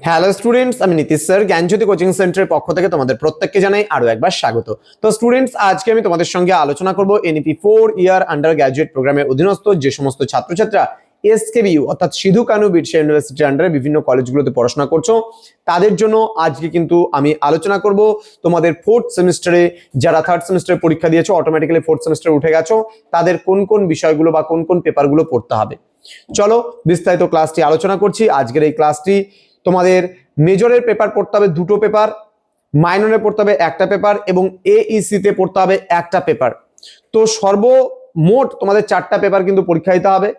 Hello students, আমি Nitish sir জ্ঞানজ্যোতি coaching সেন্টারের পক্ষ থেকে তোমাদের প্রত্যেককে জানাই আরো একবার স্বাগত। তো স্টুডেন্টস, আজকে আমি তোমাদের সঙ্গে আলোচনা করব এনইপি 4 ইয়ার আন্ডার গ্র্যাজুয়েট প্রোগ্রামের অধীনস্থ যে সমস্ত ছাত্রছাত্রীরা এসকেবিইউ অর্থাৎ সিধু কানু বিরসা ইউনিভার্সিটির আন্ডারে বিভিন্ন কলেজগুলোতে পড়াশোনা করছো, তাদের জন্য আজকে কিন্তু আমি আলোচনা করব তোমাদের ফোর্থ সেমিস্টারে যারা থার্ড সেমিস্টারে পরীক্ষা দিয়েছো, অটোমেটিক্যালি ফোর্থ সেমিস্টারে উঠে গেছো, তাদের কোন কোন বিষয়গুলো বা কোন কোন পেপারগুলো পড়তে হবে। চলো বিস্তারিত ক্লাসটি আলোচনা করছি। আজকের এই ক্লাসটি তোমাদের মেজরের পেপার পড়তে হবে দুটো পেপার, মাইনরে পড়তে হবে একটা পেপার এবং এইসি তে পড়তে হবে একটা পেপার। তো সর্বমোট তোমাদের চারটা পেপার কিন্তু পরীক্ষা দিতে হবে।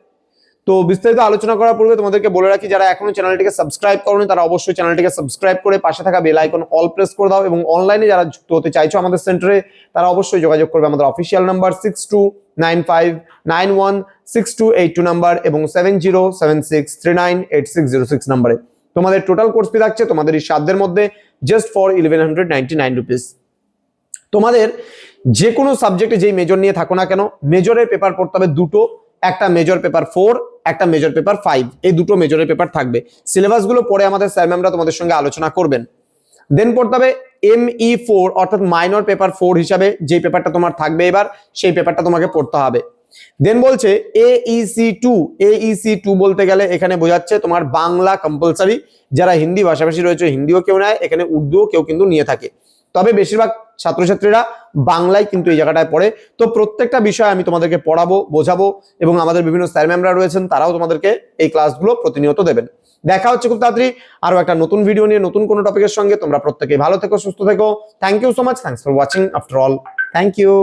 তো বিস্তারিত আলোচনা করার পূর্বে তোমাদেরকে বলে রাখি, যারা এখনো চ্যানেলটিকে সাবস্ক্রাইব করোনি তারা অবশ্যই চ্যানেলটিকে সাবস্ক্রাইব করে পাশে থাকা বেল আইকন অল প্রেস করে দাও, এবং অনলাইনে যারা যুক্ত হতে চাইছো আমাদের সেন্টারে তারা অবশ্যই যোগাযোগ করবে আমাদের অফিসিয়াল নাম্বার 6295916282 নাম্বার এবং 7076398606 নাম্বারে। তোমাদের টোটাল কোর্স ফি থাকছে তোমাদের এই সাধ্যের মধ্যে জাস্ট ফর 1199 রুপিস। তোমাদের যে কোনো সাবজেক্টে যেই মেজর নিয়ে থাকো না কেন, মেজরের পেপার পড়তে হবে দুটো, একটা মেজর পেপার 4, একটা মেজর পেপার 5, এই দুটো মেজরের পেপার থাকবে। সিলেবাসগুলো পরে আমাদের স্যার ম্যামরা তোমাদের সঙ্গে আলোচনা করবেন। দেন পড়তে হবে ME4 অর্থাৎ মাইনর পেপার 4 হিসাবে যে পেপারটা তোমার থাকবে এবার, সেই পেপারটা তোমাকে পড়তে হবে। দেন বলছে AEC2 বলতে গেলে এখানে বোঝাচ্ছে তোমার বাংলা কম্পালসারি, যারা হিন্দি ভাষাভাষী রয়েছে হিন্দিও কেউ নেয়, এখানে উর্দুও কেউ কিন্তু নিয়ে থাকে, তবে বেশিরভাগ ছাত্রছাত্রীরা বাংলায় কিন্তু এই জায়গাটায় পড়ে। তো প্রত্যেকটা বিষয় আমি তোমাদেরকে পড়াবো, বোঝাবো, এবং আমাদের বিভিন্ন স্যার ম্যামরা রয়েছেন তারাও তোমাদেরকে এই ক্লাসগুলো প্রতিনিয়ত দেবেন। দেখা হচ্ছে খুব তাড়াতাড়ি আরো একটা নতুন ভিডিও নিয়ে নতুন কোনো টপিকের সঙ্গে। তোমরা প্রত্যেকেই ভালো থেকো, সুস্থ থেকো। Thank you so much, thanks for watching after all, thank you.